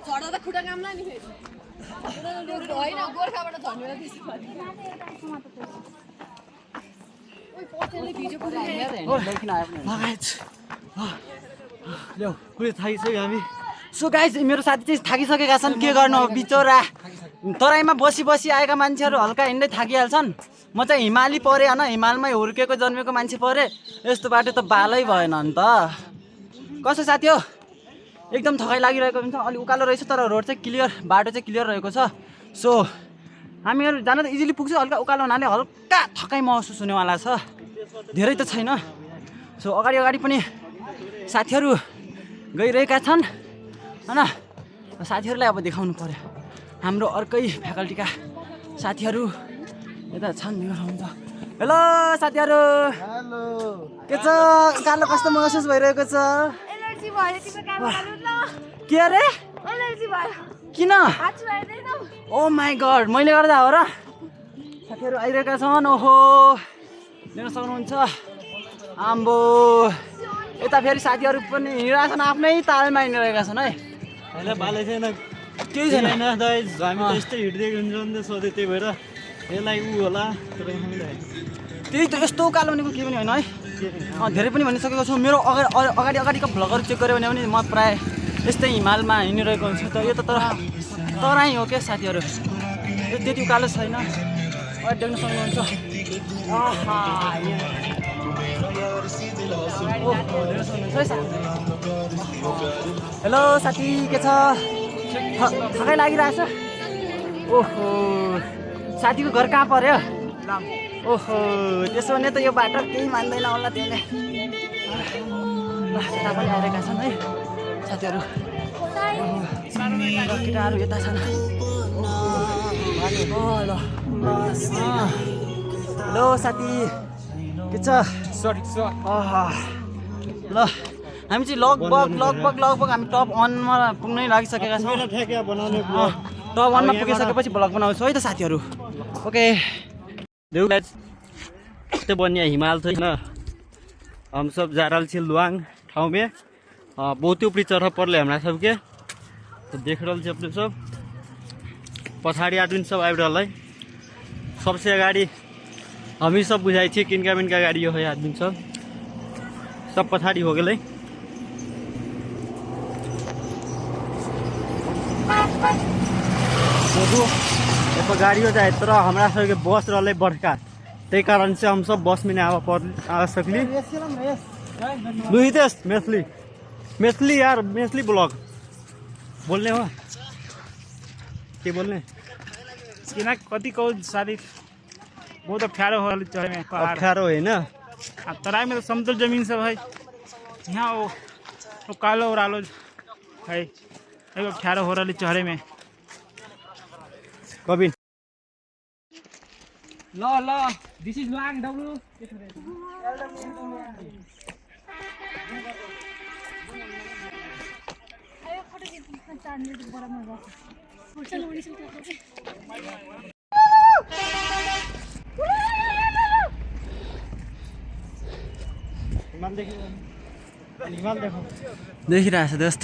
झर्दा त खुट्टा काम लाग्ने फेरि होइन गोर्खाबाट झर्नेलाई त्यस्तो थाकिसक्यो हामी सो गाइस मेरो साथी चाहिँ थाकिसकेका छन् के गर्नु अब बिचरा तराईमा बसी बसी आएका मान्छेहरू हल्का हिँड्दै थाकिहाल्छन् म चाहिँ हिमाली परेँ होइन हिमालमै हुर्केको जन्मेको मान्छे परेँ यस्तो बाटो त बालै भएन नि त कसो साथी हो एकदम थकाइ लागिरहेको हुन्छ अलि उकालो रहेछ तर रोड चाहिँ क्लियर बाटो चाहिँ क्लियर रहेको छ सो हामीहरू जान त इजिली पुग्छ हल्का उकालो हुनाले हल्का थकाइ महसुस हुनेवाला छ धेरै त छैन सो अगाडि अगाडि पनि साथीहरू गइरहेका छन् होइन साथीहरूलाई अब देखाउनु पर्यो हाम्रो अर्कै फ्याकल्टीका साथीहरू यता छन् हुन्छ हेलो साथीहरू हेलो के छ उकालो कस्तो महसुस भइरहेको छ के अरे किन ओ माई गड मैले गर्दा हो र साथीहरू आइरहेका छन् ओहो लिन सक्नुहुन्छ आम्बो यता फेरि साथीहरू पनि हिँडिरहेका छन् आफ्नै तालमा हिँडिरहेका छन् है होइन बालै छैन केही छैन हामी त यस्तै हिँड्दै हुन्छ नि त सोधेँ त्यही भएर यसलाई ऊ होला तर त्यही त यस्तो उकालो भनेको केही पनि होइन है धेरै पनि भनिसकेको छु मेरो अगाडि अगाडिको भ्लगहरू चेक गऱ्यो भने पनि म प्रायः यस्तै हिमालमा हिँडिरहेको हुन्छु त यो त तराई हो क्या साथीहरू यो त्यति उकालो छैन देख्न सक्नुहुन्छ हेलो साथी के छ थकाइ लागिरहेछ ओहो साथीको घर कहाँ पर्यो ओहो त्यसो भने त यो बाटो केही मान्दैन होला त्यसले ल यता पनि आइरहेका छन् है साथीहरू केटाहरू यता छन् हेलो साथी के छ ल हामी चाहिँ लगभग हामी टप 1 मा पुग्नै लागिसकेका छौँ टप 1 मा पुगिसकेपछि भ्लग बनाउँछु है त साथीहरू ओके देवघर बनिया हिमाल थे ना हम सब जा रहा छे लुआंग ठाव में बहुत ऊपरी चढ़ पड़े हमरा सबके तो देख रहा छे अपने सब पछाड़ी आदमी सब आबि रहा है सबसे अगाड़ी हम ही सब बुझाई छे किनका मिनका गाड़ी है आदमी सब पछाड़ी हो गए गाड़ी हो जाए तर हमरा सबके बस रहा बड़का ते कारण से हम सब बस में नहीं आ सकली लुहितेश मैथिली यार मैथिली ब्लॉग बोलने हो के बोलने किना कति कौ साथी बहुत अप्ठ्यारो हो चढ़े में पहाड़ अप्ठ्यारो है ना तराई में तो समतल जमीन सब है यहाँ वो कालो और आलो है अप्ठ्यारो हो रहा चढ़े में कभी ल दिस इज लाङ डब्लु हिमाल देखो देखिरहेको छ दोस्त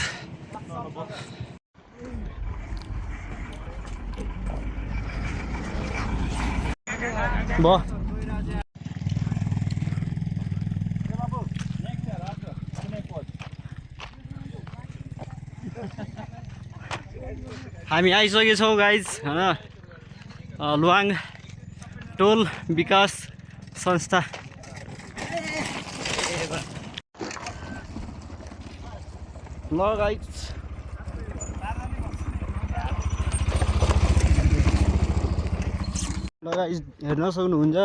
हामी आइसकेछौँ गाइज होइन लुआङ टोल विकास संस्था ल गाइज हेर्न सक्नुहुन्छ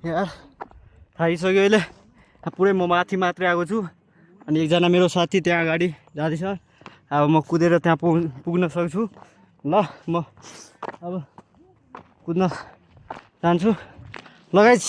यार थाकिसक्यो अहिले पुरै म माथि मात्रै आएको छु अनि एकजना मेरो साथी त्यहाँ अगाडि जाँदैछ अब म कुदेर त्यहाँ पुग्न सक्छु ल म अब कुद्न जान्छु ल गाइज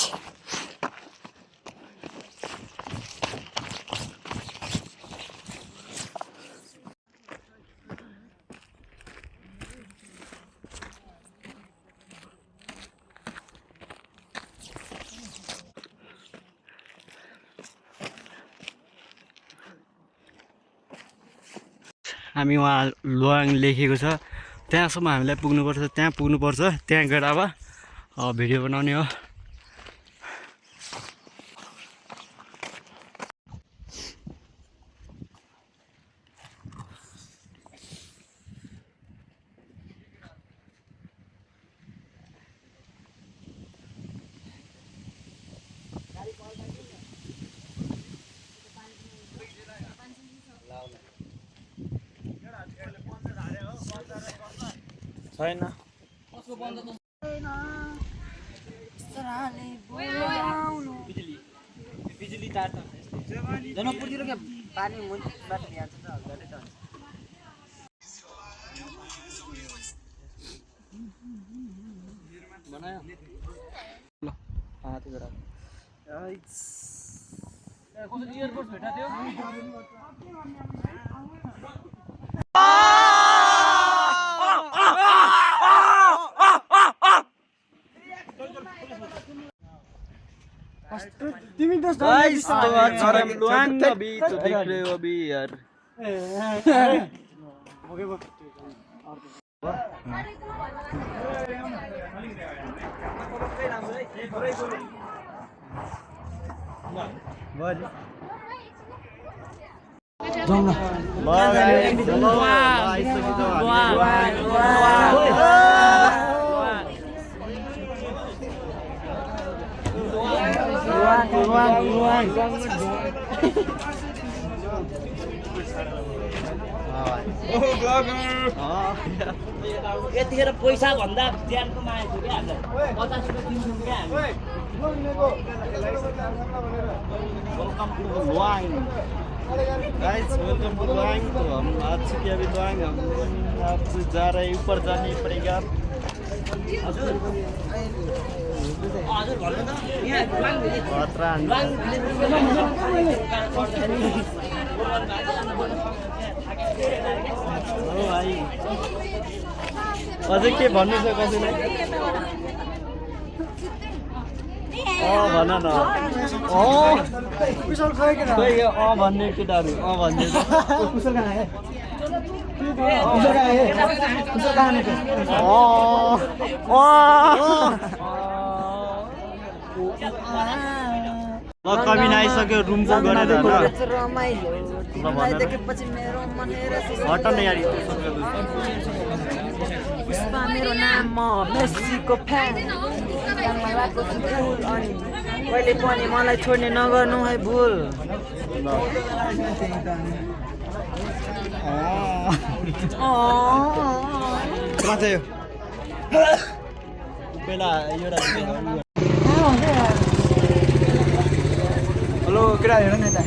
हामी वहाँ लुवाङ लेखेको छ त्यहाँसम्म हामीलाई पुग्नुपर्छ त्यहाँ पुग्नुपर्छ त्यहाँ गएर अब भिडियो बनाउने हो छैन बिजुली तार त जनकपुरतिर के पानी मुनिबाट ल्यान्छ त हल्काले त बनायो ल हात गरा कसरी एयरपोर्ट भेटा थियो गाइस तो आज हम लुआंग अभी तो देख रहे हो अभी यार यतिखेर पैसा भन्दा ज्यानको माया थियो क्या हामीलाई 50 रुपियाँ दिन्छौँ क्या गाइस वेलकम टू लुआंग तो हम आ चुके हैं अभी लुआंग हम अब जा रहे हैं ऊपर जाने पड़ेगा हजुर भन्नु त यहाँ अझै के भन्नु छ कसैलाई भन न भन्ने केटाहरू भन्ने कमिन आइसक्यो रुम बुक गरेर हट न यार पुष्पा मेरो नाम म मेस्सीको फ्यान कहिले पनि मलाई छोड्ने नगर्नु है भुल हेलो केटा हेर न यता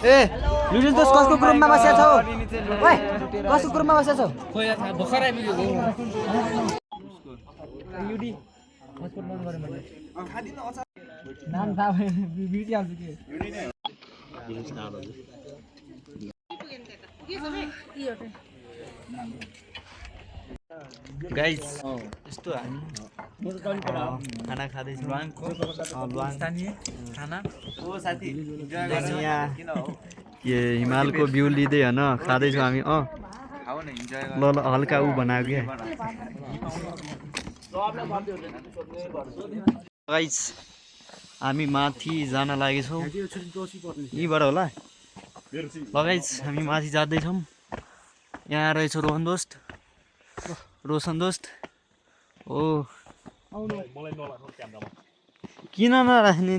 ए लुडिल दोस्त कसको ग्रुपमा बसेको छौ ओइ कसको ग्रुपमा बसेको छौ खोइ थाहा भर्खर आइपुगेको युडी पासपोर्ट बन्द गरे मैले नाम थाहा भएन बिर्सिहाल्छु के गाइस यस्तो हामी खाना खाँदैछौँ यो हिमालको भ्यू लिँदै होइन खाँदैछौँ हामी ल ल हल्का ऊ बनाएको क्या गाइस हामी माथि जान लागेछौँ यहीँबाट होला ल गाइस हामी माथि जाँदैछौँ यहाँ रहेछ रोशन दोस्त ओ किन नराख्ने